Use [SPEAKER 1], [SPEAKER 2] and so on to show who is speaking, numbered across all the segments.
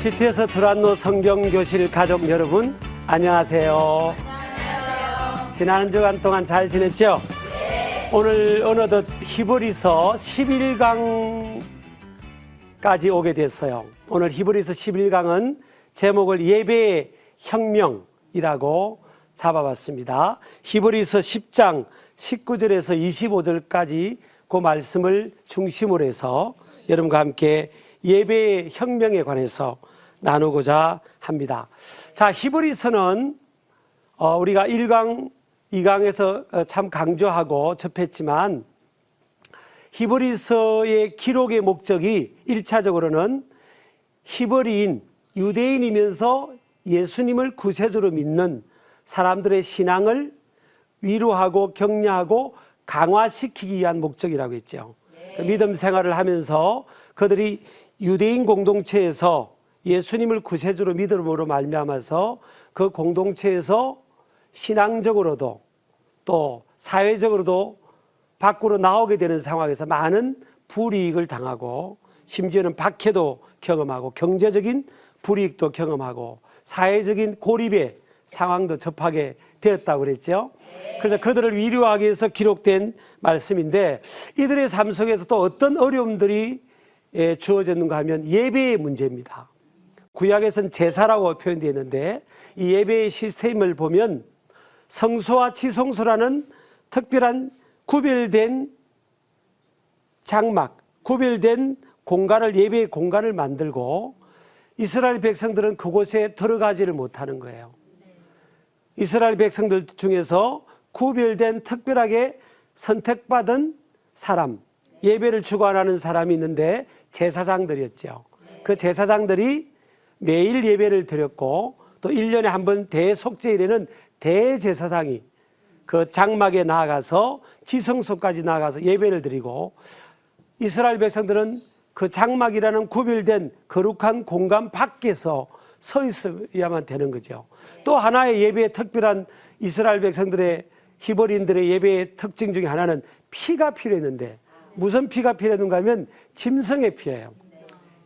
[SPEAKER 1] GT에서 두란노 성경교실 가족 여러분, 안녕하세요.
[SPEAKER 2] 안녕하세요.
[SPEAKER 1] 지난 한 주간 동안 잘 지냈죠?
[SPEAKER 2] 네.
[SPEAKER 1] 오늘 어느덧 히브리서 11강까지 오게 됐어요. 오늘 히브리서 11강은 제목을 예배의 혁명이라고 잡아봤습니다. 히브리서 10장 19절에서 25절까지 그 말씀을 중심으로 해서 여러분과 함께 예배의 혁명에 관해서 나누고자 합니다. 자, 히브리서는 우리가 1강, 2강에서 참 강조하고 접했지만 히브리서의 기록의 목적이 1차적으로는 히브리인, 유대인이면서 예수님을 구세주로 믿는 사람들의 신앙을 위로하고 격려하고 강화시키기 위한 목적이라고 했죠. 그 믿음 생활을 하면서 그들이 유대인 공동체에서 예수님을 구세주로 믿음으로 말미암아서 그 공동체에서 신앙적으로도 또 사회적으로도 밖으로 나오게 되는 상황에서 많은 불이익을 당하고 심지어는 박해도 경험하고 경제적인 불이익도 경험하고 사회적인 고립의 상황도 접하게 되었다고 그랬죠. 그래서 그들을 위로하기 위해서 기록된 말씀인데 이들의 삶 속에서 또 어떤 어려움들이 주어졌는가 하면 예배의 문제입니다. 구약에서는 제사라고 표현되어 있는데 이 예배의 시스템을 보면 성소와 지성소라는 특별한 구별된 장막, 구별된 공간을, 예배의 공간을 만들고 이스라엘 백성들은 그곳에 들어가지를 못하는 거예요. 이스라엘 백성들 중에서 구별된 특별하게 선택받은 사람, 예배를 주관하는 사람이 있는데 제사장들이었죠. 그 제사장들이 매일 예배를 드렸고 또 1년에 한 번 대속죄일에는 대제사장이 그 장막에 나아가서 지성소까지 나아가서 예배를 드리고 이스라엘 백성들은 그 장막이라는 구별된 거룩한 공간 밖에서 서 있어야만 되는 거죠. 또 하나의 예배의 특별한 이스라엘 백성들의 히브리인들의 예배의 특징 중에 하나는 피가 필요했는데 무슨 피가 필요했는가 하면 짐승의 피예요.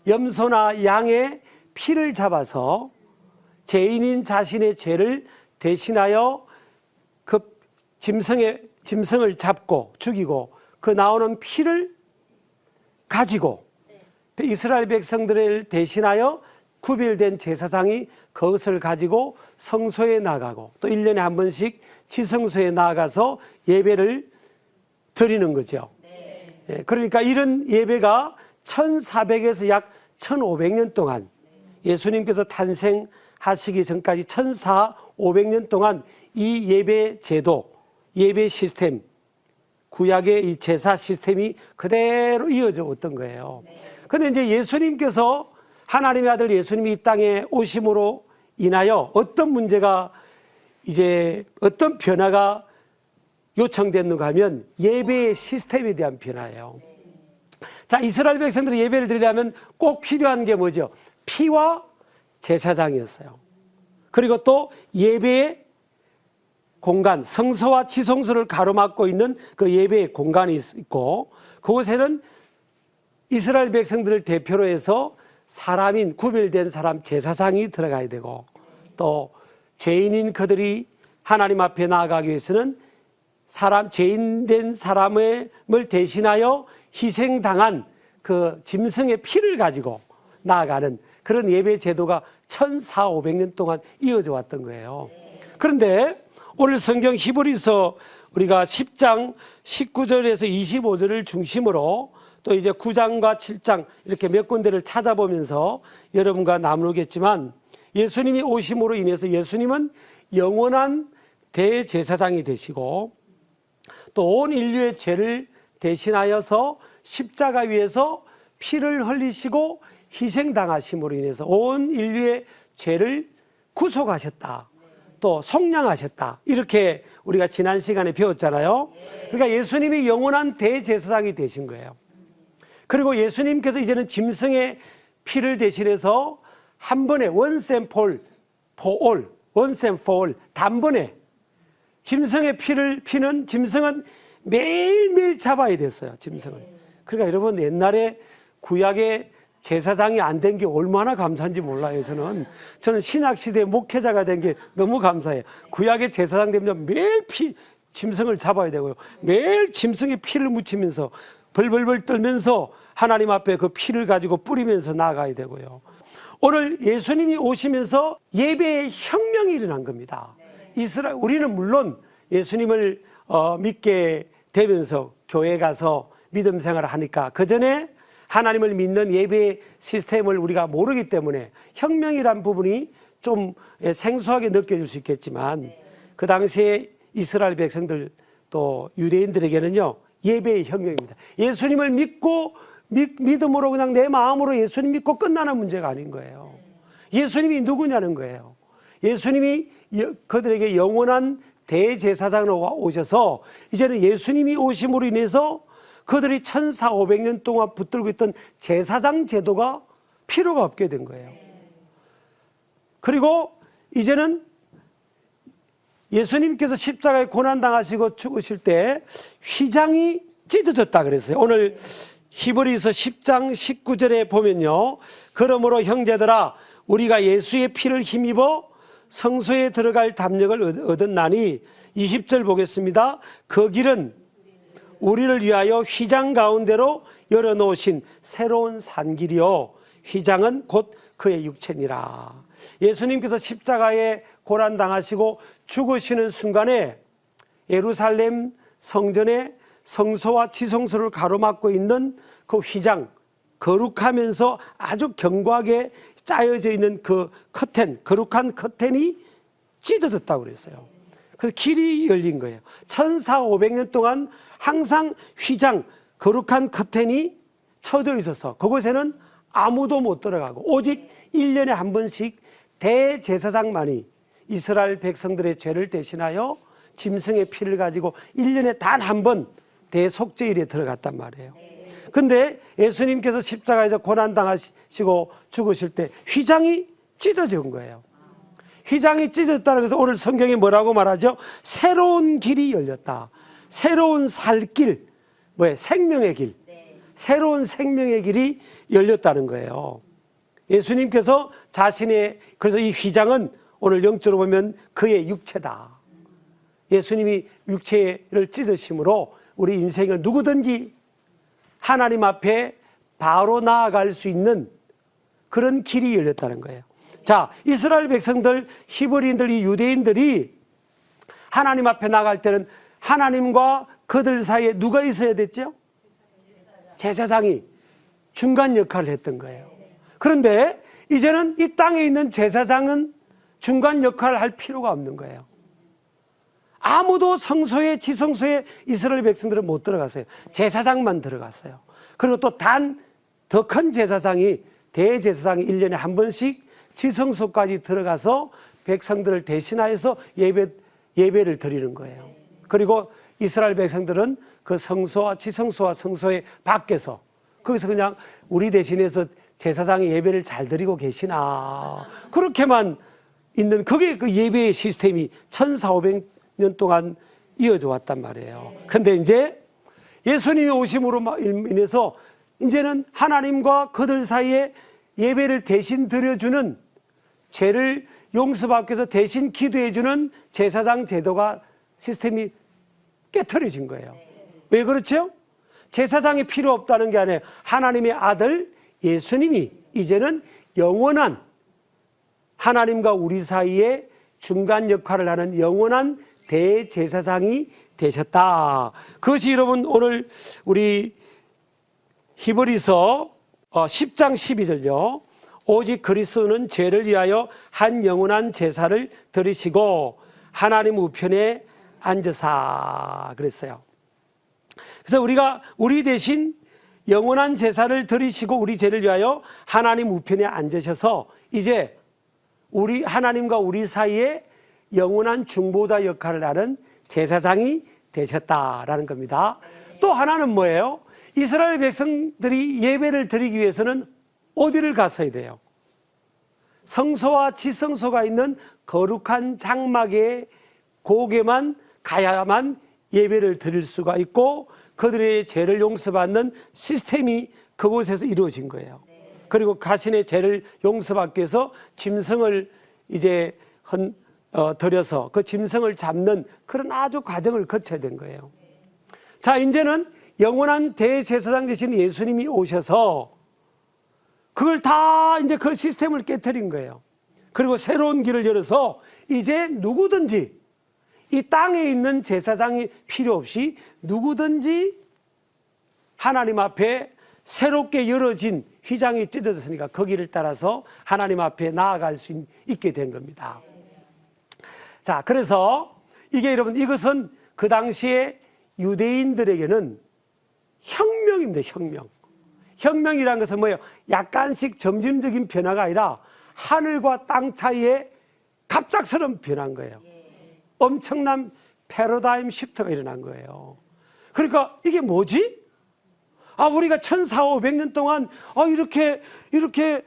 [SPEAKER 1] 염소나 양의 피를 잡아서 죄인인 자신의 죄를 대신하여 그 짐승을 잡고 죽이고 그 나오는 피를 가지고 이스라엘 백성들을 대신하여 구별된 제사장이 그것을 가지고 성소에 나가고 또 1년에 한 번씩 지성소에 나가서 예배를 드리는 거죠. 그러니까 이런 예배가 1400에서 약 1500년 동안 예수님께서 탄생하시기 전까지 1400~500년 동안 이 예배 제도, 예배 시스템, 구약의 이 제사 시스템이 그대로 이어져 왔던 거예요. 그런데 이제 예수님께서 하나님의 아들 예수님이 이 땅에 오심으로 인하여 어떤 문제가 이제 어떤 변화가 요청됐는가 하면 예배의 시스템에 대한 변화예요. 자, 이스라엘 백성들이 예배를 드리려면 꼭 필요한 게 뭐죠? 피와 제사장이었어요. 그리고 또 예배의 공간, 성소와 지성소를 가로막고 있는 그 예배의 공간이 있고 그곳에는 이스라엘 백성들을 대표로 해서 사람인 구별된 사람 제사장이 들어가야 되고 또 죄인인 그들이 하나님 앞에 나아가기 위해서는 죄인된 사람을 대신하여 희생당한 그 짐승의 피를 가지고 나아가는 그런 예배 제도가 1400~500년 동안 이어져 왔던 거예요. 그런데 오늘 성경 히브리서 우리가 10장 19절에서 25절을 중심으로 또 이제 9장과 7장 이렇게 몇 군데를 찾아보면서 여러분과 나누겠지만 예수님이 오심으로 인해서 예수님은 영원한 대제사장이 되시고 또 온 인류의 죄를 대신하여서 십자가 위에서 피를 흘리시고 희생당하심으로 인해서 온 인류의 죄를 구속하셨다. 또 속량하셨다. 이렇게 우리가 지난 시간에 배웠잖아요. 그러니까 예수님이 영원한 대제사장이 되신 거예요. 그리고 예수님께서 이제는 짐승의 피를 대신해서 한 번에 once and for all, 단번에 짐승의 피는 짐승은 매일매일 잡아야 됐어요. 짐승을. 그러니까 여러분 옛날에 구약의 제사장이 안 된 게 얼마나 감사한지 몰라요. 저는 신약시대 목회자가 된 게 너무 감사해요. 구약의 제사장 되면 매일 짐승을 잡아야 되고요. 매일 짐승에 피를 묻히면서 벌벌벌 떨면서 하나님 앞에 그 피를 가지고 뿌리면서 나아가야 되고요. 오늘 예수님이 오시면서 예배의 혁명이 일어난 겁니다. 우리는 물론 예수님을 믿게 되면서 교회 가서 믿음 생활을 하니까 그 전에 하나님을 믿는 예배 시스템을 우리가 모르기 때문에 혁명이란 부분이 좀 생소하게 느껴질 수 있겠지만 그 당시에 이스라엘 백성들 또 유대인들에게는요 예배의 혁명입니다. 예수님을 믿고 믿음으로 그냥 내 마음으로 예수님 믿고 끝나는 문제가 아닌 거예요. 예수님이 누구냐는 거예요. 예수님이 그들에게 영원한 대제사장으로 오셔서 이제는 예수님이 오심으로 인해서 그들이 1400~500년 동안 붙들고 있던 제사장 제도가 필요가 없게 된 거예요. 그리고 이제는 예수님께서 십자가에 고난당하시고 죽으실 때 휘장이 찢어졌다 그랬어요. 오늘 히브리서 10장 19절에 보면요. 그러므로 형제들아 우리가 예수의 피를 힘입어 성소에 들어갈 담력을 얻었나니 20절 보겠습니다. 그 길은 우리를 위하여 휘장 가운데로 열어놓으신 새로운 산길이요 휘장은 곧 그의 육체니라. 예수님께서 십자가에 고난당하시고 죽으시는 순간에 예루살렘 성전에 성소와 지성소를 가로막고 있는 그 휘장, 거룩하면서 아주 견고하게 짜여져 있는 그 커튼, 거룩한 커튼이 찢어졌다고 그랬어요. 그래서 길이 열린 거예요. 1400~500년 동안 항상 휘장, 거룩한 커튼이 쳐져 있어서 그곳에는 아무도 못 들어가고 오직 1년에 한 번씩 대제사장만이 이스라엘 백성들의 죄를 대신하여 짐승의 피를 가지고 1년에 단 한 번 대속죄일에 들어갔단 말이에요. 근데 예수님께서 십자가에서 고난당하시고 죽으실 때 휘장이 찢어진 거예요. 휘장이 찢어졌다는 것은 오늘 성경이 뭐라고 말하죠? 새로운 길이 열렸다. 새로운 살 길, 생명의 길. 새로운 생명의 길이 열렸다는 거예요. 예수님께서 그래서 이 휘장은 오늘 영적으로 보면 그의 육체다. 예수님이 육체를 찢으심으로 우리 인생을 누구든지 하나님 앞에 바로 나아갈 수 있는 그런 길이 열렸다는 거예요. 자, 이스라엘 백성들, 히브리인들, 이 유대인들이 하나님 앞에 나갈 때는 하나님과 그들 사이에 누가 있어야 됐죠? 제사장이 중간 역할을 했던 거예요. 그런데 이제는 이 땅에 있는 제사장은 중간 역할을 할 필요가 없는 거예요. 아무도 성소에 지성소에 이스라엘 백성들은 못 들어갔어요. 제사장만 들어갔어요. 그리고 또 더 큰 제사장이 대제사장이 1년에 한 번씩 지성소까지 들어가서 백성들을 대신하여서 예배를 드리는 거예요. 그리고 이스라엘 백성들은 그 성소와 지성소와 성소의 밖에서 거기서 그냥 우리 대신해서 제사장이 예배를 잘 드리고 계시나 그렇게만 있는 그게 그 예배의 시스템이 1400~500년 동안 이어져 왔단 말이에요. 근데 이제 예수님이 오심으로 인해서 이제는 하나님과 그들 사이에 예배를 대신 드려주는 죄를 용서받기 위해서 대신 기도해주는 제사장 제도가 시스템이 깨트려진 거예요. 왜 그렇죠? 제사장이 필요 없다는 게 아니에요. 하나님의 아들 예수님이 이제는 영원한 하나님과 우리 사이에 중간 역할을 하는 영원한 대제사장이 되셨다. 그것이 여러분 오늘 우리 히브리서 10장 12절요. 오직 그리스도는 죄를 위하여 한 영원한 제사를 드리시고 하나님 우편에 앉으사 그랬어요. 그래서 우리 대신 영원한 제사를 드리시고 우리 죄를 위하여 하나님 우편에 앉으셔서 이제 우리 하나님과 우리 사이에 영원한 중보자 역할을 하는 제사장이 되셨다라는 겁니다. 또 하나는 뭐예요? 이스라엘 백성들이 예배를 드리기 위해서는 어디를 갔어야 돼요? 성소와 지성소가 있는 거룩한 장막의 고개만 가야만 예배를 드릴 수가 있고 그들의 죄를 용서받는 시스템이 그곳에서 이루어진 거예요. 그리고 자신의 죄를 용서받기 위해서 짐승을 이제 들여서 그 짐승을 잡는 그런 아주 과정을 거쳐야 된 거예요. 자, 이제는 영원한 대제사장 되신 예수님이 오셔서 그걸 다 이제 그 시스템을 깨뜨린 거예요. 그리고 새로운 길을 열어서 이제 누구든지 이 땅에 있는 제사장이 필요 없이 누구든지 하나님 앞에 새롭게 열어진 휘장이 찢어졌으니까 그 길을 따라서 하나님 앞에 나아갈 수 있게 된 겁니다. 자, 그래서 이게 여러분, 이것은 그 당시에 유대인들에게는 혁명입니다. 혁명. 혁명이라는 것은 뭐예요? 약간씩 점진적인 변화가 아니라 하늘과 땅 사이에 갑작스러운 변화인 거예요. 엄청난 패러다임 시프트가 일어난 거예요. 그러니까 이게 뭐지? 우리가 1400~1500년 동안 이렇게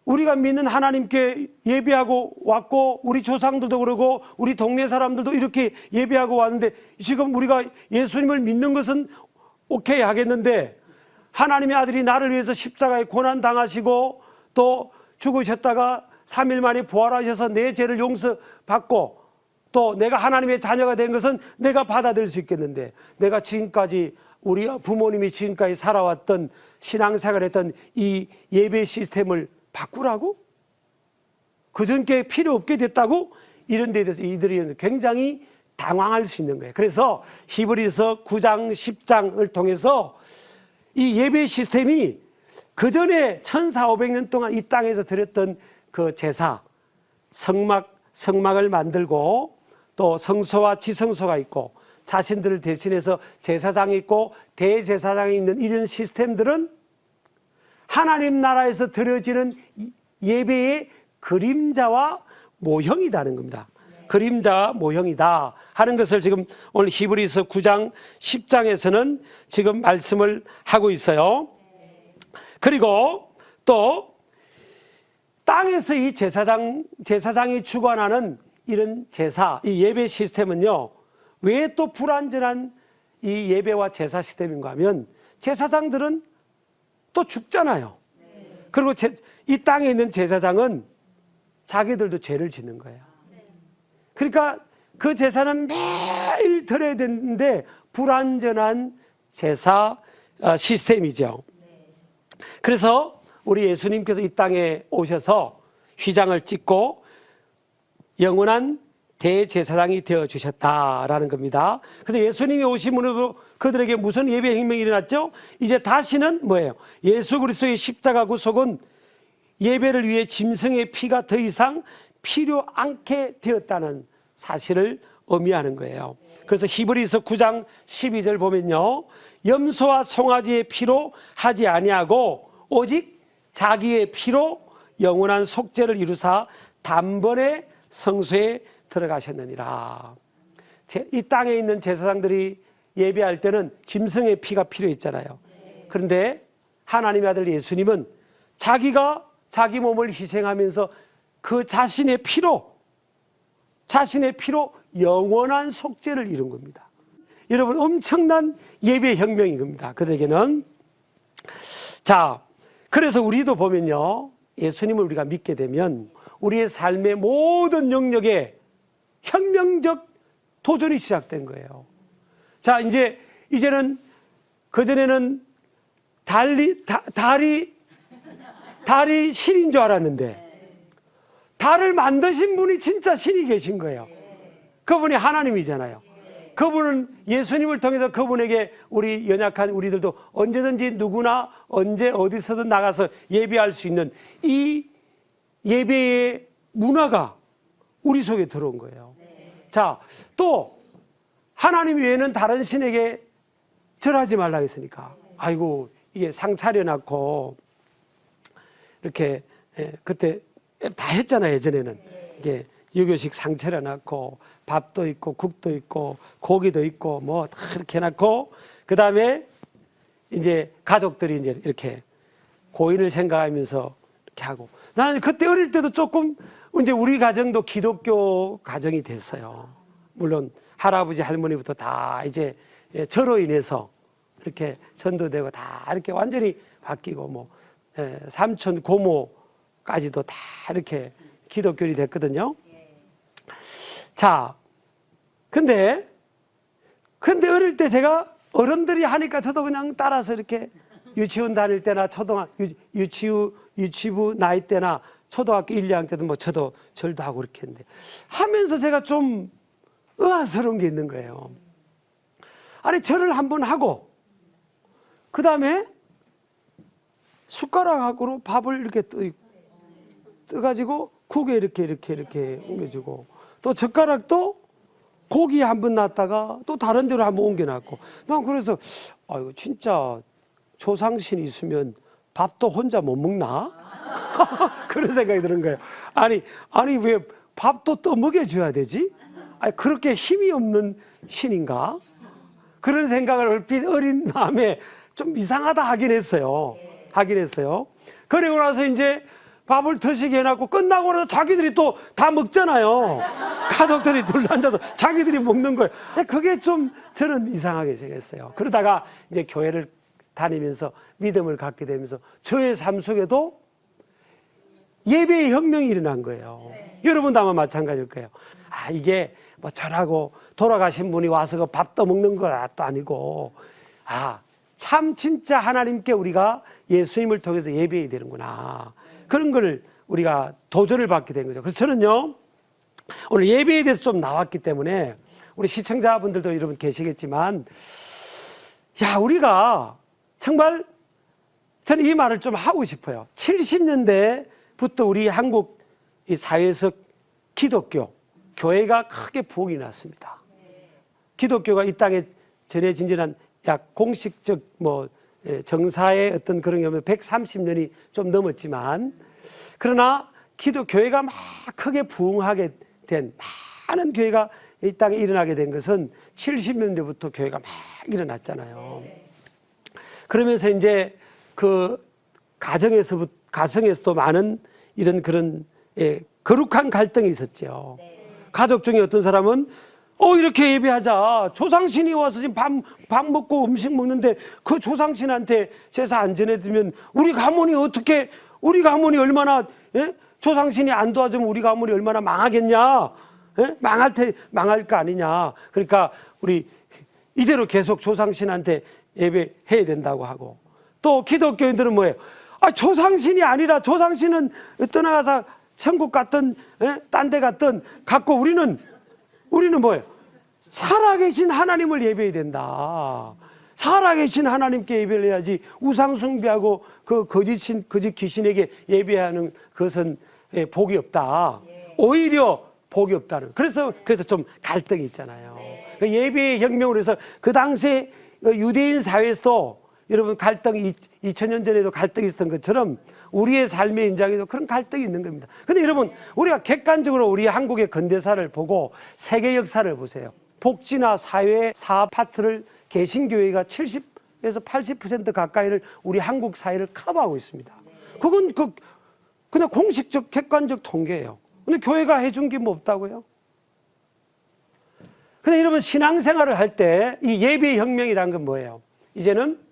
[SPEAKER 1] 우리가 믿는 하나님께 예배하고 왔고, 우리 조상들도 그러고 우리 동네 사람들도 이렇게 예배하고 왔는데, 지금 우리가 예수님을 믿는 것은 오케이 하겠는데, 하나님의 아들이 나를 위해서 십자가에 고난 당하시고 또 죽으셨다가 3일 만에 부활하셔서 내 죄를 용서받고 또 내가 하나님의 자녀가 된 것은 내가 받아들일 수 있겠는데, 내가 지금까지 우리 부모님이 지금까지 살아왔던 신앙생활을 했던 이 예배 시스템을 바꾸라고? 그전께 필요 없게 됐다고? 이런 데에 대해서 이들이 굉장히 당황할 수 있는 거예요. 그래서 히브리서 9장 10장을 통해서 이 예배 시스템이 그전에 1400~1500년 동안 이 땅에서 드렸던 그 제사, 성막을 만들고 또 성소와 지성소가 있고 자신들을 대신해서 제사장이 있고 대제사장이 있는 이런 시스템들은 하나님 나라에서 드려지는 예배의 그림자와 모형이다는 겁니다. 그림자와 모형이다 하는 것을 지금 오늘 히브리서 9장 10장에서는 지금 말씀을 하고 있어요. 그리고 또 땅에서 이 제사장이 주관하는 이런 제사, 이 예배 시스템은요, 왜 또 불완전한 이 예배와 제사 시스템인가 하면 제사장들은 또 죽잖아요. 그리고 이 땅에 있는 제사장은 자기들도 죄를 짓는 거예요. 그러니까 그 제사는 매일 드려야 되는데 불완전한 제사 시스템이죠. 그래서 우리 예수님께서 이 땅에 오셔서 휘장을 찢고 영원한 대제사장이 되어주셨다라는 겁니다. 그래서 예수님이 오심으로 그들에게 무슨 예배 혁명이 일어났죠? 이제 다시는 뭐예요? 예수 그리스도의 십자가 구속은 예배를 위해 짐승의 피가 더 이상 필요 않게 되었다는 사실을 의미하는 거예요. 그래서 히브리서 9장 12절 보면요, 염소와 송아지의 피로 하지 아니하고 오직 자기의 피로 영원한 속죄를 이루사 단번에 성소에 들어가셨느니라. 이 땅에 있는 제사장들이 예배할 때는 짐승의 피가 필요했잖아요. 그런데 하나님의 아들 예수님은 자기가 자기 몸을 희생하면서 그 자신의 피로 영원한 속죄를 이룬 겁니다. 여러분, 엄청난 예배 혁명인 겁니다. 그들에게는. 자, 그래서 우리도 보면요, 예수님을 우리가 믿게 되면 우리의 삶의 모든 영역에 혁명적 도전이 시작된 거예요. 자, 이제는 그전에는 달이 신인 줄 알았는데 달을 만드신 분이 진짜 신이 계신 거예요. 그분이 하나님이잖아요. 그분은 예수님을 통해서 그분에게 우리 연약한 우리들도 언제든지 누구나 언제 어디서든 나가서 예배할 수 있는 이 예배의 문화가 우리 속에 들어온 거예요. 자, 또 하나님 외에는 다른 신에게 절하지 말라 했으니까, 아이고 이게 상 차려놨고 이렇게 그때 다 했잖아요. 예전에는 이게 유교식 상 차려놨고 밥도 있고 국도 있고 고기도 있고 뭐 다 이렇게 해놨고, 그 다음에 이제 가족들이 이제 이렇게 고인을 생각하면서 이렇게 하고, 나는 그때 어릴 때도 조금 이제 우리 가정도 기독교 가정이 됐어요. 물론 할아버지 할머니부터 다 이제 저로 인해서 이렇게 전도되고 다 이렇게 완전히 바뀌고 뭐 삼촌 고모까지도 다 이렇게 기독교인이 됐거든요. 자, 근데 어릴 때 제가 어른들이 하니까 저도 그냥 따라서 이렇게 유치원 다닐 때나 유치부 나이 때나 초등학교 1, 2학년 때도 뭐 저도 절도 하고 이렇게 했는데 하면서 제가 좀 의아스러운 게 있는 거예요. 아니, 절을 한번 하고 그 다음에 숟가락으로 밥을 이렇게 떠가지고 국에 이렇게 옮겨주고 또 젓가락도 고기 한번 놨다가 또 다른 데로 한번 옮겨놨고 난 그래서 이거 진짜 조상신이 있으면 밥도 혼자 못 먹나? 그런 생각이 드는 거예요. 아니 왜 밥도 또 먹여줘야 되지? 아니, 그렇게 힘이 없는 신인가? 그런 생각을 얼핏 어린 마음에 좀 이상하다 하긴 했어요. 그리고 나서 이제 밥을 드시게 해놨고 끝나고 나서 자기들이 또 다 먹잖아요. 가족들이 둘러앉아서 자기들이 먹는 거예요. 그게 좀 저는 이상하게 생겼어요. 그러다가 이제 교회를 다니면서 믿음을 갖게 되면서 저의 삶 속에도 예배의 혁명이 일어난 거예요. 여러분도 아마 마찬가지일 거예요. 이게 뭐 절하고 돌아가신 분이 와서 그 밥 떠먹는 것도 아니고 참 진짜 하나님께 우리가 예수님을 통해서 예배해야 되는구나. 그런 걸 우리가 도전을 받게 된 거죠. 그래서 저는요, 오늘 예배에 대해서 좀 나왔기 때문에 우리 시청자분들도 여러분 계시겠지만, 우리가 정말 저는 이 말을 좀 하고 싶어요. 70년대부터 우리 한국 이 사회에서 기독교, 교회가 크게 부흥이 났습니다. 기독교가 이 땅에 전해진 지는 약 공식적 정사의 어떤 그런 게 130년이 좀 넘었지만, 그러나 교회가 막 크게 부흥하게 된 많은 교회가 이 땅에 일어나게 된 것은 70년대부터 교회가 막 일어났잖아요. 그러면서 이제 그 가정에서도 많은 이런 그런 거룩한 갈등이 있었죠. 가족 중에 어떤 사람은 이렇게 예배하자. 조상신이 와서 지금 밥 먹고 음식 먹는데 그 조상신한테 제사 안 전해드리면 우리 가문이 얼마나, 조상신이 안 도와주면 우리 가문이 얼마나 망하겠냐. 망할 거 아니냐. 그러니까 우리 이대로 계속 조상신한테 예배해야 된다고 하고, 또 기독교인들은 뭐예요? 조상신이 아니라 조상신은 떠나가서 천국 갔든 딴 데 갔든 갖고 우리는 뭐예요? 살아계신 하나님을 예배해야 된다. 살아계신 하나님께 예배를 해야지 우상 숭배하고 그 거짓 귀신에게 예배하는 것은 복이 없다. 오히려 복이 없다는. 그래서 좀 갈등이 있잖아요. 예배의 혁명으로 해서 그 당시에 유대인 사회에서도 여러분 갈등이 2000년 전에도 갈등이 있었던 것처럼 우리의 삶의 현장에도 그런 갈등이 있는 겁니다. 근데 여러분, 우리가 객관적으로 우리 한국의 근대사를 보고 세계 역사를 보세요. 복지나 사회 사업 파트를 개신교회가 70에서 80% 가까이를 우리 한국 사회를 커버하고 있습니다. 그건 그냥 공식적 객관적 통계예요. 근데 교회가 해준 게 뭐 없다고요? 근데 여러분, 신앙생활을 할 때 이 예배의 혁명이라는 건 뭐예요? 이제는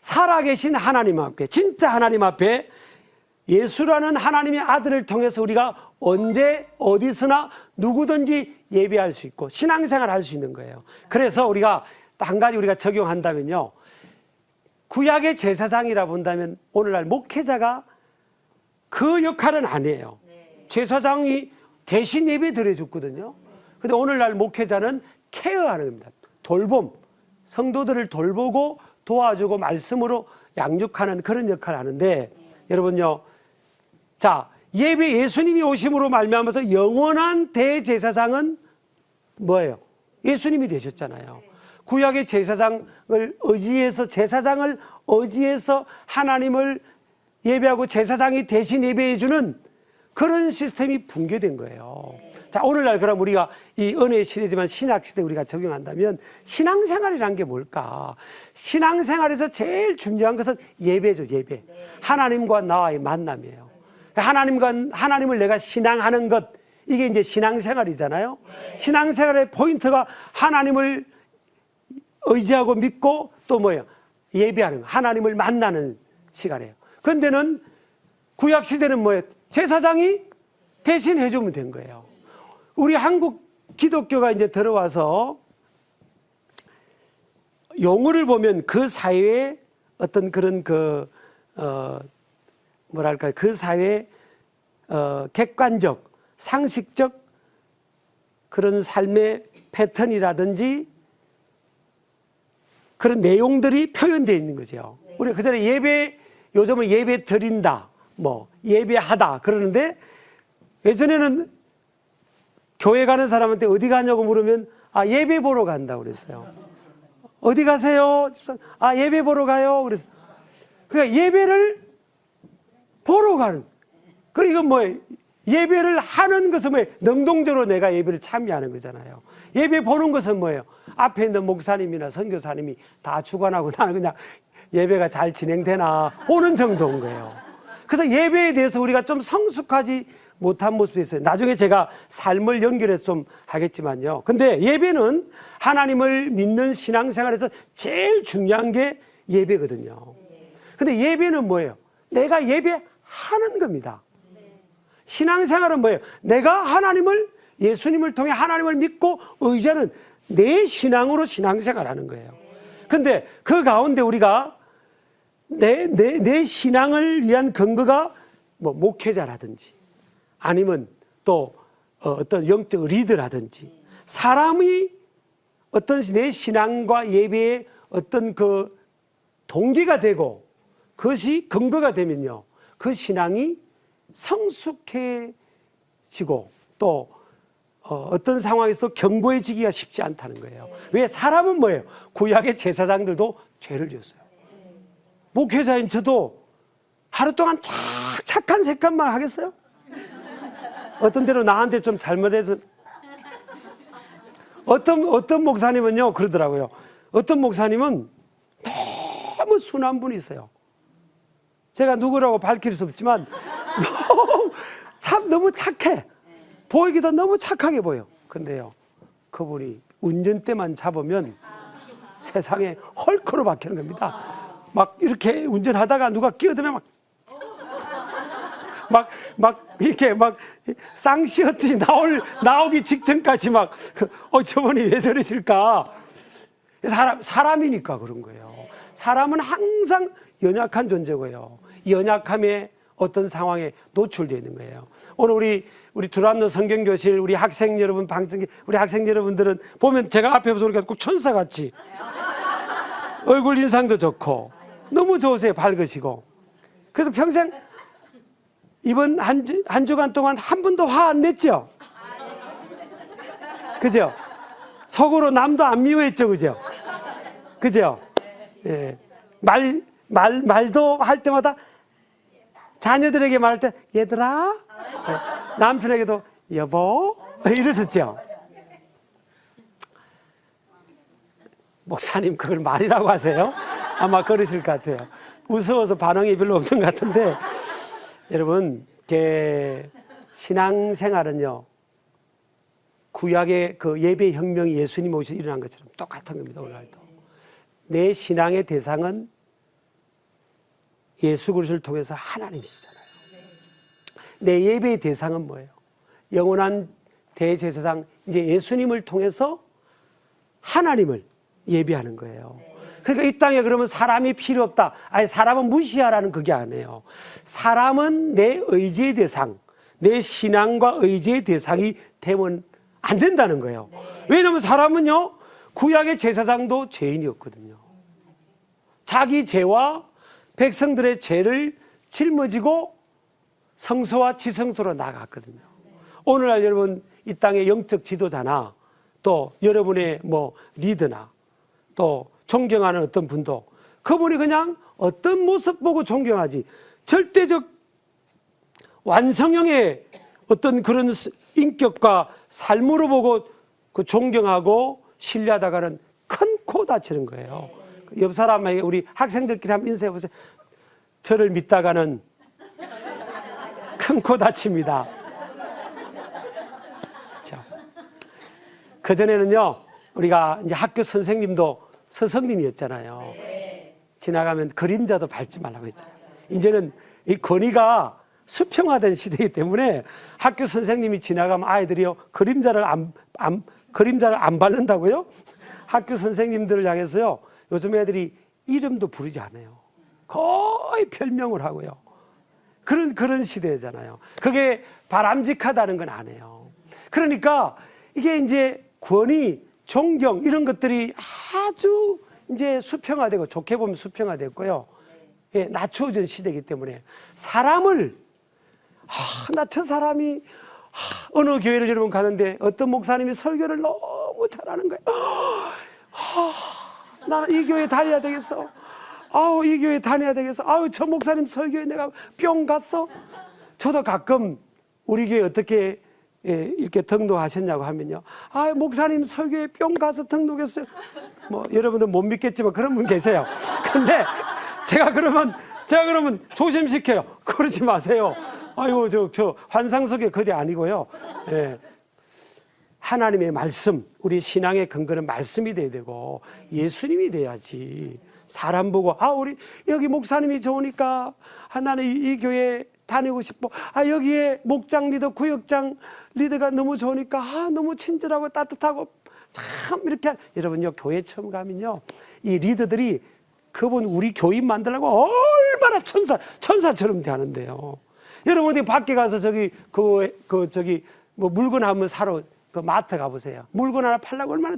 [SPEAKER 1] 살아계신 하나님 앞에, 진짜 하나님 앞에 예수라는 하나님의 아들을 통해서 우리가 언제 어디서나 누구든지 예배할 수 있고 신앙생활을 할 수 있는 거예요. 그래서 우리가 또 한 가지 우리가 적용한다면요, 구약의 제사장이라 본다면 오늘날 목회자가 그 역할은 아니에요. 제사장이 대신 예배 드려줬거든요. 근데 오늘날 목회자는 케어하는 겁니다. 돌봄, 성도들을 돌보고 도와주고 말씀으로 양육하는 그런 역할을 하는데, 여러분요, 자, 예수님이 오심으로 말미암아서 영원한 대제사장은 뭐예요? 예수님이 되셨잖아요. 구약의 제사장을 의지해서 하나님을 예배하고 제사장이 대신 예배해주는 그런 시스템이 붕괴된 거예요. 자, 오늘날 그럼 우리가 이 은혜의 시대지만 신약 시대 우리가 적용한다면 신앙생활이란 게 뭘까? 신앙생활에서 제일 중요한 것은 예배죠, 예배. 하나님과 나와의 만남이에요. 하나님을 내가 신앙하는 것, 이게 이제 신앙생활이잖아요. 신앙생활의 포인트가 하나님을 의지하고 믿고 또 뭐예요? 예배하는 거, 하나님을 만나는 시간이에요. 근데는 구약 시대는 뭐예요? 제사장이 대신 해주면 된 거예요. 우리 한국 기독교가 이제 들어와서 용어를 보면 그 사회의 어떤 그런 뭐랄까요? 그 사회의 객관적, 상식적 그런 삶의 패턴이라든지 그런 내용들이 표현되어 있는 거죠. 우리가 그전에 요즘은 예배 드린다, 뭐 예배하다 그러는데 예전에는 교회 가는 사람한테 어디 가냐고 물으면 예배 보러 간다고 그랬어요. 어디 가세요? 예배 보러 가요. 그래서 그러니까 예배를 보러 가는. 그리고 이건 뭐예요? 예배를 하는 것은 뭐예요? 능동적으로 내가 예배를 참여하는 거잖아요. 예배 보는 것은 뭐예요? 앞에 있는 목사님이나 선교사님이 다 주관하고 나는 그냥 예배가 잘 진행되나 보는 정도인 거예요. 그래서 예배에 대해서 우리가 좀 성숙하지 못한 모습이 있어요. 나중에 제가 삶을 연결해서 좀 하겠지만요. 근데 예배는 하나님을 믿는 신앙생활에서 제일 중요한 게 예배거든요. 근데 예배는 뭐예요? 내가 예배하는 겁니다. 신앙생활은 뭐예요? 내가 예수님을 통해 하나님을 믿고 의지하는 내 신앙으로 신앙생활하는 거예요. 근데 그 가운데 우리가 내 신앙을 위한 근거가 뭐 목회자라든지 아니면 또 어떤 영적 리더라든지 사람이 어떤 내 신앙과 예배의 어떤 그 동기가 되고 그것이 근거가 되면요. 그 신앙이 성숙해지고 또 어떤 상황에서 견고해지기가 쉽지 않다는 거예요. 왜? 사람은 뭐예요? 구약의 제사장들도 죄를 지었어요. 목회자인 저도 하루 동안 착한 색감만 하겠어요? 어떤 때로 나한테 좀 잘못해서 어떤 목사님은요 그러더라고요. 어떤 목사님은 너무 순한 분이 있어요. 제가 누구라고 밝힐 수 없지만 너무 착해. 보이기도 너무 착하게 보여. 근데요 그분이 운전대만 잡으면 세상에 헐크로 박히는 겁니다. 막 이렇게 운전하다가 누가 끼어들면 이렇게 쌍시어트이 나오기 직전까지 저분이 왜 저러실까? 사람이니까 그런 거예요. 사람은 항상 연약한 존재고요. 연약함에 어떤 상황에 노출되어 있는 거예요. 오늘 우리 두란노 성경교실 우리 학생 여러분 우리 학생 여러분들은 보면 제가 앞에 보니까 꼭 천사같이 얼굴 인상도 좋고 너무 좋으세요. 밝으시고. 그래서 평생 이번 한 주간 동안 한 번도 화 안 냈죠? 그죠? 속으로 남도 안 미워했죠? 그죠? 그죠? 예. 말도 할 때마다 자녀들에게 말할 때 얘들아, 남편에게도 여보 이랬었죠. 목사님 그걸 말이라고 하세요? 아마 그러실 것 같아요. 무서워서 반응이 별로 없는 것 같은데 여러분 신앙생활은요 구약의 그 예배 혁명이 예수님 오셔서 일어난 것처럼 똑같은 겁니다. 오늘도 내 신앙의 대상은 예수 그리스도를 통해서 하나님이시잖아요. 내 예배의 대상은 뭐예요? 영원한 대제사장 이제 예수님을 통해서 하나님을 예배하는 거예요. 그러니까 이 땅에 그러면 사람이 필요 없다. 아니 사람은 무시하라는 그게 아니에요. 사람은 내 의지의 대상, 내 신앙과 의지의 대상이 되면 안 된다는 거예요. 왜냐하면 사람은요 구약의 제사장도 죄인이었거든요. 자기 죄와 백성들의 죄를 짊어지고 성소와 지성소로 나갔거든요. 오늘날 여러분 이 땅의 영적 지도자나 또 여러분의 리더나 또 존경하는 어떤 분도 그분이 그냥 어떤 모습 보고 존경하지 절대적 완성형의 어떤 그런 인격과 삶으로 보고 그 존경하고 신뢰하다가는 큰 코 다치는 거예요. 옆 사람에게 우리 학생들끼리 한번 인사해 보세요. 저를 믿다가는 큰 코 다칩니다. 그렇죠? 그전에는요 우리가 이제 학교 선생님도 스승님이었잖아요. 지나가면 그림자도 밟지 말라고 했잖아요. 이제는 이 권위가 수평화된 시대이기 때문에 학교 선생님이 지나가면 아이들이요 그림자를 안 바른다고요? 학교 선생님들을 향해서요 요즘 애들이 이름도 부르지 않아요. 거의 별명을 하고요. 그런 시대잖아요. 그게 바람직하다는 건 아니에요. 그러니까 이게 이제 권위, 존경 이런 것들이 아주 이제 수평화되고 좋게 보면 수평화됐고요. 예, 낮춰진 시대이기 때문에 사람을 나 저 사람이 어느 교회를 여러분 가는데 어떤 목사님이 설교를 너무 잘하는 거예요. 나 이 교회 다녀야 되겠어. 이 교회 다녀야 되겠어. 저 목사님 설교에 내가 뿅 갔어. 저도 가끔 우리 교회 어떻게 이렇게 등록하셨냐고 하면요. 목사님 설교에 뿅 가서 등록했어요. 뭐 여러분들 못 믿겠지만 그런 분 계세요. 근데 제가 그러면 조심시켜요. 그러지 마세요. 아이고 저 환상 속의 거대 아니고요. 예. 하나님의 말씀, 우리 신앙의 근거는 말씀이 돼야 되고 예수님이 돼야지. 사람 보고 우리 여기 목사님이 좋으니까 나는 이 교회 다니고 싶어. 여기에 목장 리더, 구역장 리더가 너무 좋으니까 너무 친절하고 따뜻하고 참 이렇게 여러분요 교회 처음 가면요 이 리더들이 그분 우리 교인 만들려고 얼마나 천사처럼 대하는데요. 여러분이 밖에 가서 저기 뭐 물건 한번 사러 그 마트 가보세요. 물건 하나 팔려고 얼마나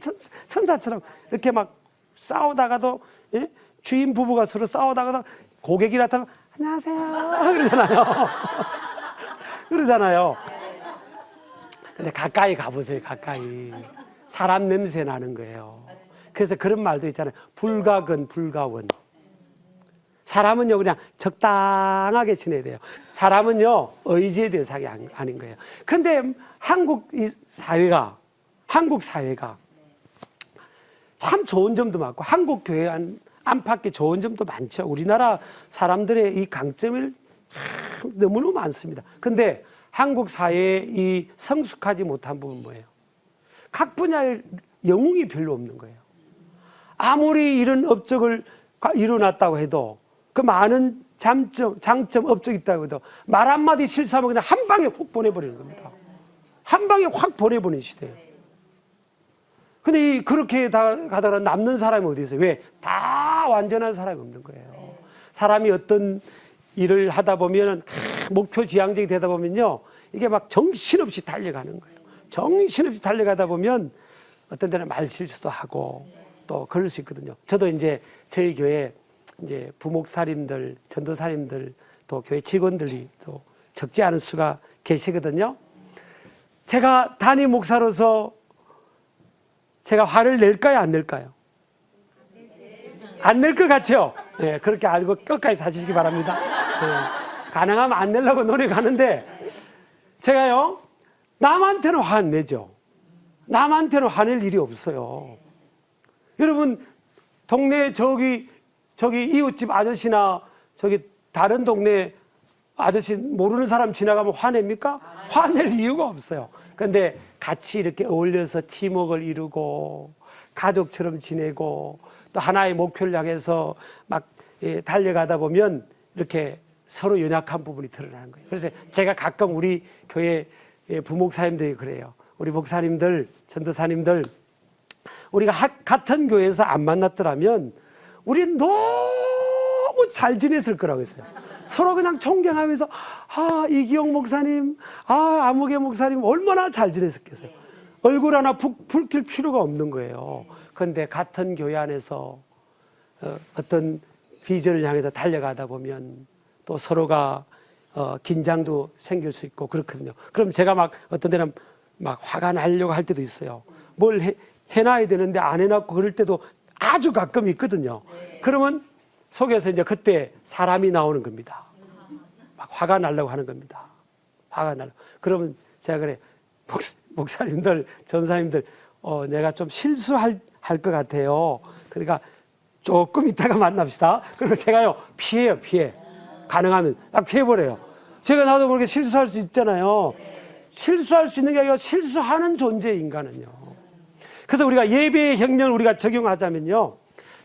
[SPEAKER 1] 천사처럼 이렇게 막 싸우다가도 예? 주인 부부가 서로 싸우다가도 고객이 나타나면 안녕하세요 그러잖아요. 그러잖아요. 근데 가까이 가보세요. 가까이 사람 냄새 나는 거예요. 그래서 그런 말도 있잖아요. 불가근 불가원. 사람은요 그냥 적당하게 지내야 돼요. 사람은요 의지의 대상이 아닌 거예요. 근데 한국 사회가 참 좋은 점도 많고 한국 교회 안팎에 좋은 점도 많죠. 우리나라 사람들의 이 강점을 참 너무너무 많습니다. 근데 한국 사회에 이 성숙하지 못한 부분은 뭐예요? 각 분야의 영웅이 별로 없는 거예요. 아무리 이런 업적을 이뤄놨다고 해도 그 많은 장점, 업적이 있다고 해도 말 한마디 실수하면 그냥 한 방에 훅 보내버리는 겁니다. 한 방에 확 보내버리는 시대예요. 근데 그렇게 가다가 남는 사람이 어디 있어요? 왜? 다 완전한 사람이 없는 거예요. 사람이 어떤 일을 하다 보면 목표 지향적이 되다 보면요 이게 막 정신없이 달려가는 거예요. 정신없이 달려가다 보면 어떤 데는 말 실수도 하고 또 그럴 수 있거든요. 저도 이제 저희 교회 이제 부목사님들, 전도사님들 또 교회 직원들이 또 적지 않은 수가 계시거든요. 제가 담임 목사로서 제가 화를 낼까요, 안 낼까요? 안 낼 것 같죠? 네, 그렇게 알고 끝까지 사시기 바랍니다. 네, 가능하면 안 내려고 노력하는데 제가요 남한테는 화 안 내죠. 남한테는 화낼 일이 없어요. 여러분 동네 저기 이웃집 아저씨나 저기 다른 동네 아저씨 모르는 사람 지나가면 화냅니까? 화낼 이유가 없어요. 그런데 같이 이렇게 어울려서 팀워크를 이루고 가족처럼 지내고 또 하나의 목표를 향해서 막 달려가다 보면 이렇게 서로 연약한 부분이 드러나는 거예요. 그래서 제가 가끔 우리 교회 부목사님들이 그래요. 우리 목사님들, 전도사님들 우리가 같은 교회에서 안 만났더라면 우리는 너무 잘 지냈을 거라고 했어요. 서로 그냥 존경하면서 이기영 목사님, 아무개 목사님 얼마나 잘 지냈었겠어요. 얼굴 하나 붉힐 필요가 없는 거예요. 그런데 같은 교회 안에서 어떤 비전을 향해서 달려가다 보면 또 서로가 긴장도 생길 수 있고 그렇거든요. 그럼 제가 막 어떤 데는 막 화가 나려고 할 때도 있어요. 뭘 해놔야 되는데 안 해놨고 그럴 때도 아주 가끔 있거든요. 그러면 속에서 이제 그때 사람이 나오는 겁니다. 막 화가 나려고 하는 겁니다. 화가 나려고. 그러면 제가 그래, 목사님들, 전사님들, 내가 좀 실수할 것 같아요. 그러니까 조금 이따가 만납시다. 그리고 제가요, 피해요. 가능하면 딱 피해버려요. 제가 나도 모르게 실수할 수 있잖아요. 실수할 수 있는 게 아니라 실수하는 존재 인간은요. 그래서 우리가 예배의 형령을 우리가 적용하자면요.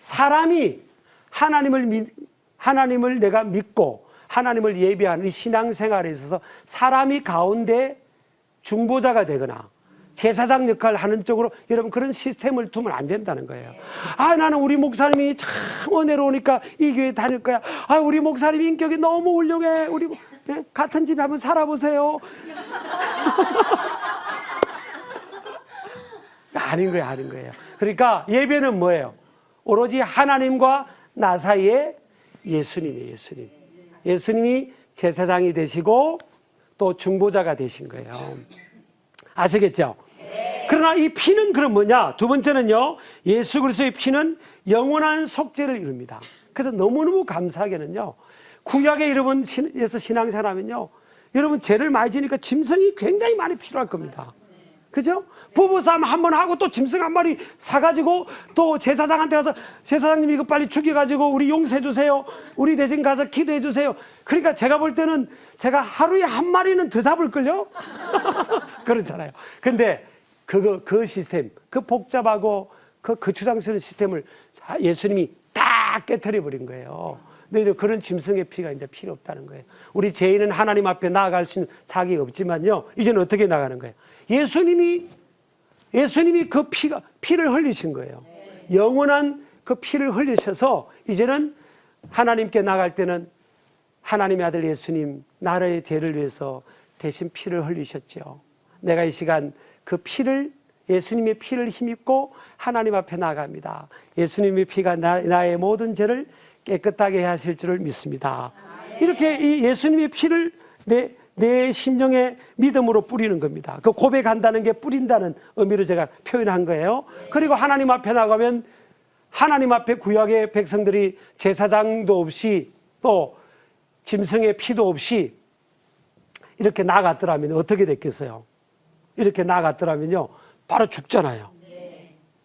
[SPEAKER 1] 사람이 하나님을 내가 믿고 하나님을 예배하는 이 신앙생활에 있어서 사람이 가운데 중보자가 되거나 제사장 역할을 하는 쪽으로 여러분 그런 시스템을 두면 안 된다는 거예요. 아, 나는 우리 목사님이 참 은혜로우니까 이 교회 다닐 거야. 아, 우리 목사님 인격이 너무 훌륭해. 우리 네? 같은 집에 한번 살아보세요. 아닌 거예요, 아닌 거예요. 그러니까 예배는 뭐예요? 오로지 하나님과 나 사이에 예수님이에요, 예수님. 예수님이 제사장이 되시고 또 중보자가 되신 거예요. 아시겠죠? 그러나 이 피는 그럼 뭐냐? 두 번째는요, 예수 그리스도의 피는 영원한 속죄를 이룹니다. 그래서 너무너무 감사하게는요, 구약의 여러분에서 신앙생활하면요, 여러분 죄를 많이 지니까 짐승이 굉장히 많이 필요할 겁니다. 그죠? 부부싸움 한번 하고 또 짐승 한 마리 사가지고 또 제사장한테 가서 제사장님 이거 빨리 죽여가지고 우리 용서해 주세요. 우리 대신 가서 기도해 주세요. 그러니까 제가 볼 때는 제가 하루에 한 마리는 더 잡을걸요? 그렇잖아요. 근데 그 시스템, 그 복잡하고 그 거추장스러운 시스템을 예수님이 딱 깨트려 버린 거예요. 근데 그런 짐승의 피가 이제 필요 없다는 거예요. 우리 죄인은 하나님 앞에 나아갈 수 있는 자격이 없지만요, 이제는 어떻게 나가는 거예요? 예수님이 그 피를 흘리신 거예요. 영원한 그 피를 흘리셔서 이제는 하나님께 나갈 때는 하나님의 아들 예수님, 나라의 죄를 위해서 대신 피를 흘리셨죠. 내가 이 시간 그 피를, 예수님의 피를 힘입고 하나님 앞에 나갑니다. 예수님의 피가 나의 모든 죄를 깨끗하게 하실 줄을 믿습니다. 이렇게 이 예수님의 피를 내 심령에 믿음으로 뿌리는 겁니다. 그 고백한다는 게 뿌린다는 의미로 제가 표현한 거예요. 그리고 하나님 앞에 나가면 하나님 앞에 구약의 백성들이 제사장도 없이 또 짐승의 피도 없이 이렇게 나갔더라면 어떻게 됐겠어요? 이렇게 나갔더라면요, 바로 죽잖아요.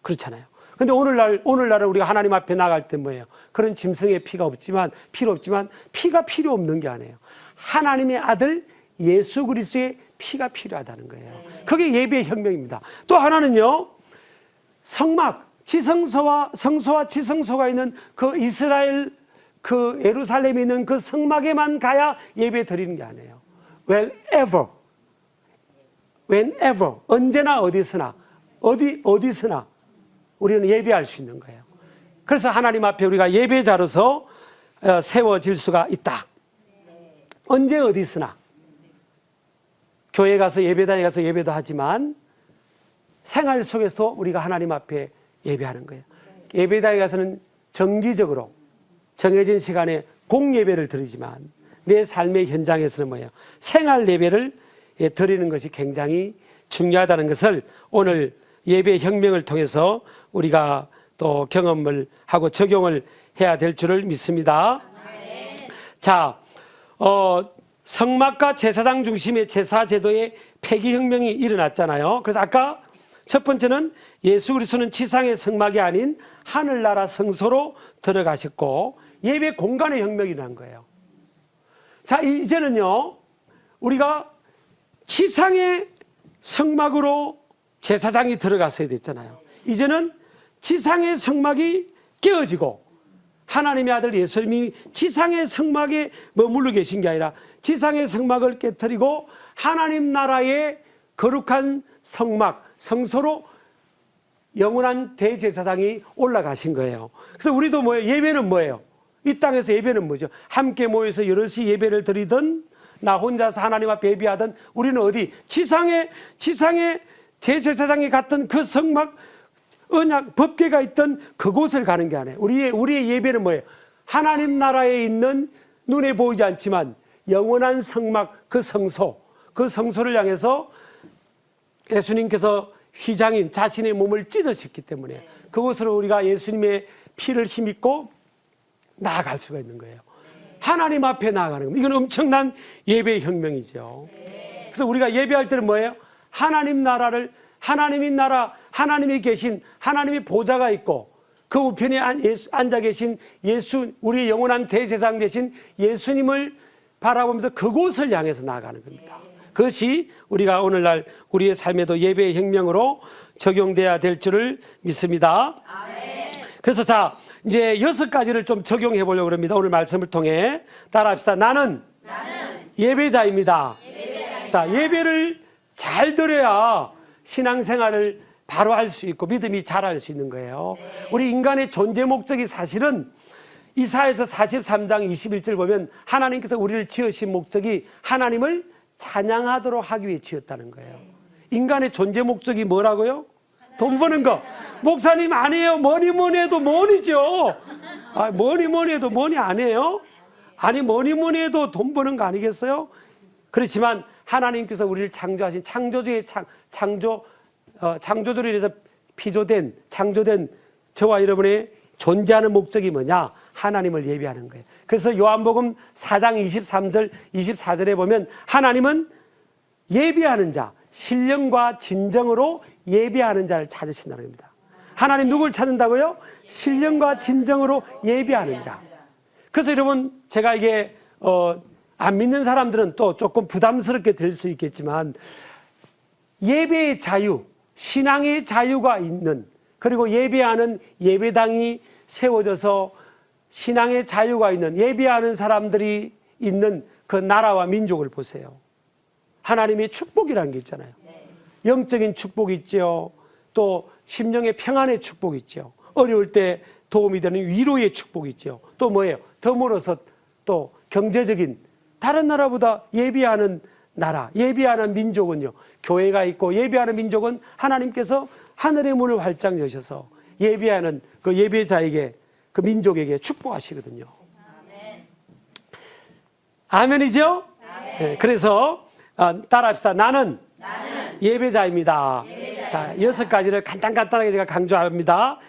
[SPEAKER 1] 그렇잖아요. 근데 오늘날은 우리가 하나님 앞에 나갈 때 뭐예요? 그런 짐승의 피가 없지만, 피가 필요 없는 게 아니에요. 하나님의 아들 예수 그리스도의 피가 필요하다는 거예요. 그게 예배의 혁명입니다. 또 하나는요, 성막, 지성소와 성소와 지성소가 있는 그 이스라엘 그 예루살렘에 있는 그 성막에만 가야 예배 드리는 게 아니에요. whenever, 언제나 어디서나, 어디서나 우리는 예배할 수 있는 거예요. 그래서 하나님 앞에 우리가 예배자로서 세워질 수가 있다. 언제 어디서나. 교회 가서 예배당에 가서 예배도 하지만 생활 속에서도 우리가 하나님 앞에 예배하는 거예요. 예배당에 가서는 정기적으로 정해진 시간에 공예배를 드리지만 내 삶의 현장에서는 뭐예요? 생활 예배를 드리는 것이 굉장히 중요하다는 것을 오늘 예배 혁명을 통해서 우리가 또 경험을 하고 적용을 해야 될 줄을 믿습니다. 자, 성막과 제사장 중심의 제사제도의 폐기혁명이 일어났잖아요. 그래서 아까 첫 번째는 예수 그리스도는 지상의 성막이 아닌 하늘나라 성소로 들어가셨고 예배 공간의 혁명이 일어난 거예요. 자, 이제는요, 우리가 지상의 성막으로 제사장이 들어갔어야 됐잖아요. 이제는 지상의 성막이 깨어지고 하나님의 아들 예수님이 지상의 성막에 머물러 계신 게 아니라 지상의 성막을 깨트리고 하나님 나라의 거룩한 성막, 성소로 영원한 대제사장이 올라가신 거예요. 그래서 우리도 뭐예요? 예배는 뭐예요? 이 땅에서 예배는 뭐죠? 함께 모여서 여럿이 예배를 드리든 나 혼자서 하나님 앞에 예배하든 우리는 어디? 지상에 대제사장이 갔던 그 성막, 언약, 법궤가 있던 그곳을 가는 게 아니에요. 우리의 예배는 뭐예요? 하나님 나라에 있는 눈에 보이지 않지만 영원한 성막, 그 성소, 그 성소를 향해서 예수님께서 휘장인 자신의 몸을 찢으셨기 때문에 그곳으로 우리가 예수님의 피를 힘입고 나아갈 수가 있는 거예요. 하나님 앞에 나아가는 겁니다. 이건 엄청난 예배의 혁명이죠. 그래서 우리가 예배할 때는 뭐예요? 하나님 나라를, 하나님의 나라, 하나님이 계신 하나님의 보좌가 있고 그 우편에 앉아 계신 예수, 우리의 영원한 대제사장 되신 예수님을 바라보면서 그곳을 향해서 나아가는 겁니다. 그것이 우리가 오늘날 우리의 삶에도 예배의 혁명으로 적용돼야 될 줄을 믿습니다. 그래서 자, 이제 6가지를 좀 적용해 보려고 합니다. 오늘 말씀을 통해 따라합시다. 나는 예배자입니다. 자, 예배를 잘 드려야 신앙생활을 바로 할 수 있고 믿음이 자랄 수 있는 거예요. 우리 인간의 존재 목적이 사실은 이사야서 43장 21절 보면 하나님께서 우리를 지으신 목적이 하나님을 찬양하도록 하기 위해 지었다는 거예요. 인간의 존재 목적이 뭐라고요? 돈 버는 거. 목사님 아니에요. 뭐니 해도 뭐니죠. 뭐니 해도 뭐니 아니에요? 아니 뭐니 해도 돈 버는 거 아니겠어요? 그렇지만 하나님께서 우리를 창조하신 창조주의 창조주를 위해서 피조된 창조된 저와 여러분의 존재하는 목적이 뭐냐? 하나님을 예배하는 거예요. 그래서 요한복음 4장 23절 24절에 보면 하나님은 예배하는 자, 신령과 진정으로 예배하는 자를 찾으신다는 겁니다. 하나님 누굴 찾는다고요? 신령과 진정으로 예배하는 자. 그래서 여러분 제가 이게 안 믿는 사람들은 또 조금 부담스럽게 될 수 있겠지만 예배의 자유, 신앙의 자유가 있는, 그리고 예배하는 예배당이 세워져서 신앙의 자유가 있는, 예배하는 사람들이 있는 그 나라와 민족을 보세요. 하나님의 축복이라는 게 있잖아요. 영적인 축복이 있죠. 또 심령의 평안의 축복이 있죠. 어려울 때 도움이 되는 위로의 축복이 있죠. 또 뭐예요? 더불어서 또 경제적인, 다른 나라보다 예배하는 나라, 예배하는 민족은요, 교회가 있고 예배하는 민족은 하나님께서 하늘의 문을 활짝 여셔서 예배하는 그 예배자에게, 그 민족에게 축복하시거든요. 아멘이죠? 네, 그래서 따라합시다. 나는 예배자입니다. 자, 6가지를 간단하게 제가 강조합니다.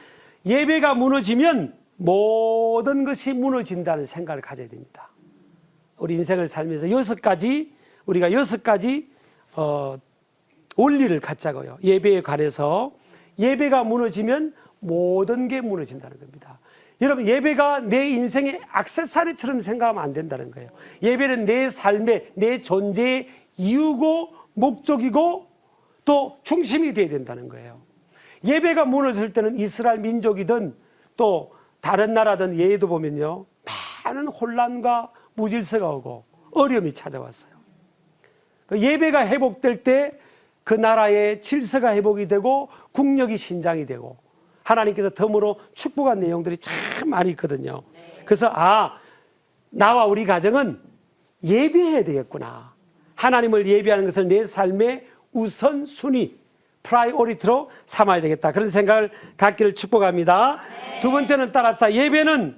[SPEAKER 1] 예배가 무너지면 모든 것이 무너진다는 생각을 가져야 됩니다. 우리 인생을 살면서 우리가 6가지 원리를 갖자고요. 예배에 관해서 예배가 무너지면 모든 게 무너진다는 겁니다. 여러분, 예배가 내 인생의 액세서리처럼 생각하면 안 된다는 거예요. 예배는 내 삶의, 내 존재의 이유고 목적이고 또 중심이 되어야 된다는 거예요. 예배가 무너질 때는 이스라엘 민족이든 또 다른 나라든 예도 보면요, 많은 혼란과 무질서가 오고 어려움이 찾아왔어요. 예배가 회복될 때 그 나라의 질서가 회복이 되고 국력이 신장이 되고 하나님께서 덤으로 축복한 내용들이 참 많이 있거든요. 그래서 나와 우리 가정은 예배해야 되겠구나. 하나님을 예배하는 것을 내 삶의 우선순위, 프라이오리티로 삼아야 되겠다. 그런 생각을 갖기를 축복합니다. 두 번째는 따라합시다. 예배는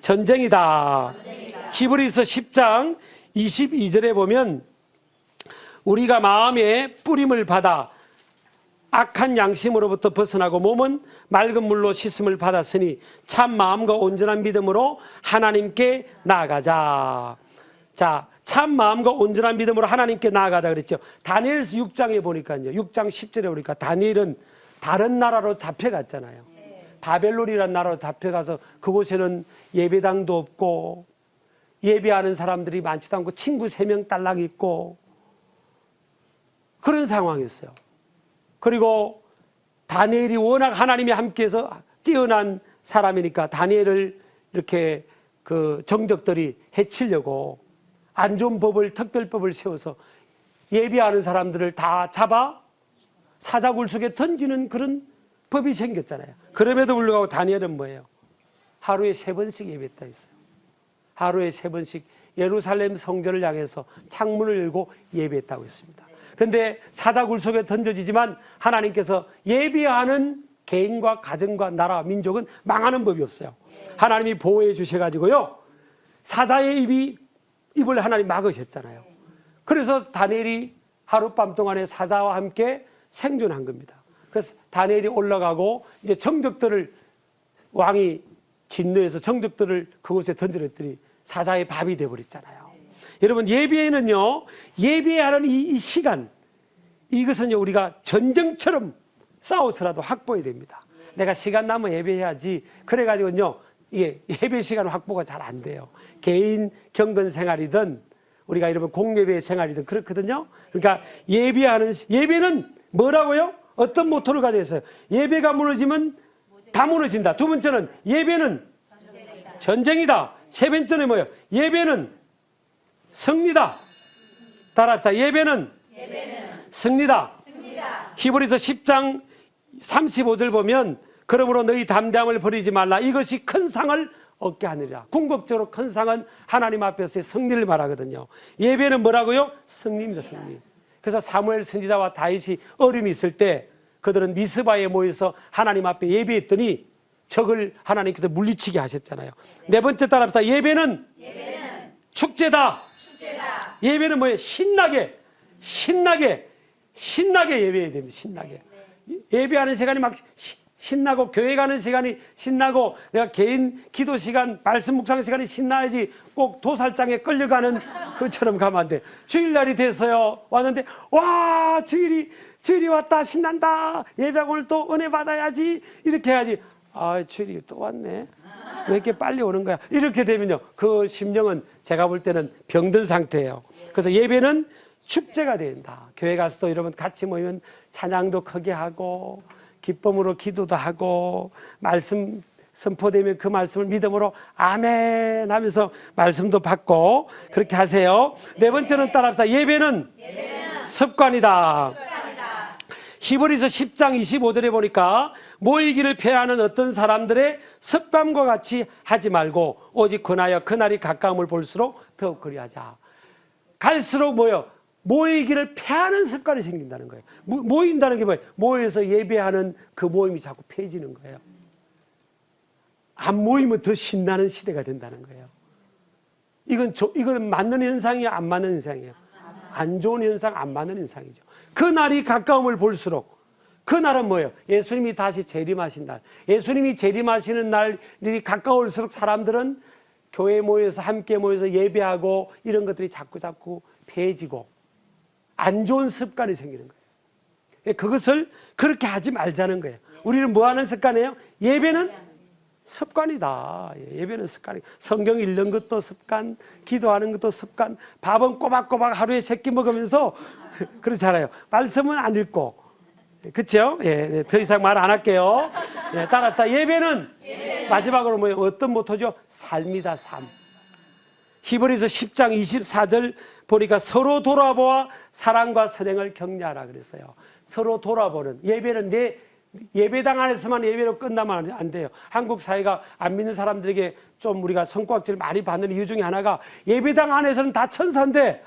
[SPEAKER 1] 전쟁이다. 히브리서 10장 22절에 보면 우리가 마음에 뿌림을 받아 악한 양심으로부터 벗어나고 몸은 맑은 물로 씻음을 받았으니 참 마음과 온전한 믿음으로 하나님께 나아가자. 자, 참 마음과 온전한 믿음으로 하나님께 나아가자 그랬죠. 다니엘서 6장에 보니까요, 6장 10절에 보니까 다니엘은 다른 나라로 잡혀갔잖아요. 바벨론이라는 나라로 잡혀가서 그곳에는 예배당도 없고 예배하는 사람들이 많지도 않고 친구 3명 딸랑 있고 그런 상황이었어요. 그리고 다니엘이 워낙 하나님이 함께해서 뛰어난 사람이니까 다니엘을 이렇게 그 정적들이 해치려고 안 좋은 법을, 특별법을 세워서 예배하는 사람들을 다 잡아 사자굴 속에 던지는 그런 법이 생겼잖아요. 그럼에도 불구하고 다니엘은 뭐예요? 하루에 3번씩 예배했다 했어요. 하루에 3번씩 예루살렘 성전을 향해서 창문을 열고 예배했다고 했습니다. 그런데 사자굴 속에 던져지지만 하나님께서 예배하는 개인과 가정과 나라, 민족은 망하는 법이 없어요. 하나님이 보호해 주셔가지고요, 사자의 입을 하나님 막으셨잖아요. 그래서 다니엘이 하룻밤 동안에 사자와 함께 생존한 겁니다. 그래서 다니엘이 올라가고 이제 정적들을, 왕이 진노해서 정적들을 그곳에 던져냈더니 사자의 밥이 되어버렸잖아요. 여러분, 예배에는요, 예배하는 이 시간, 이것은요, 우리가 전쟁처럼 싸워서라도 확보해야 됩니다. 내가 시간 나면 예배해야지. 그래가지고요, 이게 예배 시간 확보가 잘 안 돼요. 개인 경건 생활이든 우리가 이러면 공예배 생활이든 그렇거든요. 그러니까 예배는 뭐라고요? 어떤 모토를 가지고 있어요? 예배가 무너지면 다 무너진다. 두 번째는 예배는 전쟁이다. 세 번째는 뭐예요? 예배는 승리다. 따라합시다. 예배는 승리다. 히브리서 10장 35절 보면 그러므로 너희 담대함을 버리지 말라. 이것이 큰 상을 얻게 하느니라. 궁극적으로 큰 상은 하나님 앞에서의 승리를 말하거든요. 예배는 뭐라고요? 승리입니다. 승리. 그래서 사무엘 선지자와 다윗이 어려움이 있을 때 그들은 미스바에 모여서 하나님 앞에 예배했더니 적을 하나님께서 물리치게 하셨잖아요. 네 번째 따라합시다. 예배는 축제다. 예배는 뭐예요? 신나게 예배해야 됩니다. 신나게. 예배하는 시간이 막 신나고 교회 가는 시간이 신나고 내가 개인 기도 시간 말씀 묵상 시간이 신나야지 꼭 도살장에 끌려가는 그처럼 가면 안 돼. 주일날이 됐어요. 왔는데 와 주일이 왔다 신난다. 예배하고 오늘 또 은혜 받아야지 이렇게 해야지. 아 주일이 또 왔네. 왜 이렇게 빨리 오는 거야. 이렇게 되면요 그 심령은 제가 볼 때는 병든 상태예요. 그래서 예배는 축제가 된다. 교회 가서도 여러분 같이 모이면 찬양도 크게 하고 기쁨으로 기도도 하고 말씀 선포되면 그 말씀을 믿음으로 아멘 하면서 말씀도 받고 그렇게 하세요. 네 번째는 따라합시다. 예배는 습관이다. 히브리서 10장 25절에 보니까 모이기를 패하는 어떤 사람들의 습관과 같이 하지 말고 오직 권하여 그날이 가까움을 볼수록 더욱 그리하자. 갈수록 모이기를 패하는 습관이 생긴다는 거예요. 모인다는 게 뭐예요? 모여서 예배하는 그 모임이 자꾸 패해지는 거예요. 안 모이면 더 신나는 시대가 된다는 거예요. 이건 맞는 현상이에요? 안 맞는 현상이에요? 안 좋은 현상, 안 맞는 현상이죠. 그 날이 가까움을 볼수록 그 날은 뭐예요? 예수님이 다시 재림하신 날. 예수님이 재림하시는 날이 가까울수록 사람들은 교회에 모여서 함께 모여서 예배하고 이런 것들이 자꾸 패해지고 안 좋은 습관이 생기는 거예요. 그것을 그렇게 하지 말자는 거예요. 우리는 뭐 하는 습관이에요? 예배는 습관이다. 예배는 습관이. 성경 읽는 것도 습관, 기도하는 것도 습관, 밥은 꼬박꼬박 하루에 3끼 먹으면서 그렇잖아요. 말씀은 안 읽고. 그렇죠? 예, 더 이상 말 안 할게요. 예, 따라서 예배는 마지막으로 뭐예요? 어떤 모토죠? 삶이다, 삶. 히브리서 10장 24절 보니까 서로 돌아보아 사랑과 선행을 격려하라 그랬어요. 서로 돌아보는 예배는 내 예배당 안에서만 예배로 끝나면 안 돼요. 한국 사회가 안 믿는 사람들에게 좀 우리가 성과학질을 많이 받는 이유 중에 하나가 예배당 안에서는 다 천사인데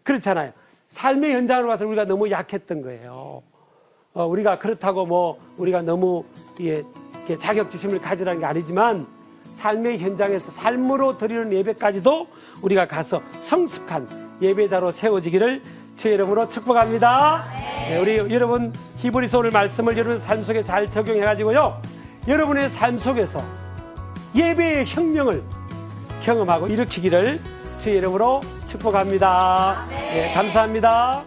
[SPEAKER 1] 그렇잖아요. 삶의 현장으로 가서 우리가 너무 약했던 거예요. 우리가 그렇다고 우리가 너무 자격지심을 가지라는 게 아니지만 삶의 현장에서 삶으로 드리는 예배까지도 우리가 가서 성숙한 예배자로 세워지기를 주의 이름으로 축복합니다. 네, 우리 여러분 히브리서 오늘 말씀을 여러분 삶 속에 잘 적용해가지고요. 여러분의 삶 속에서 예배의 혁명을 경험하고 일으키기를 주의 이름으로 축복합니다. 네, 감사합니다.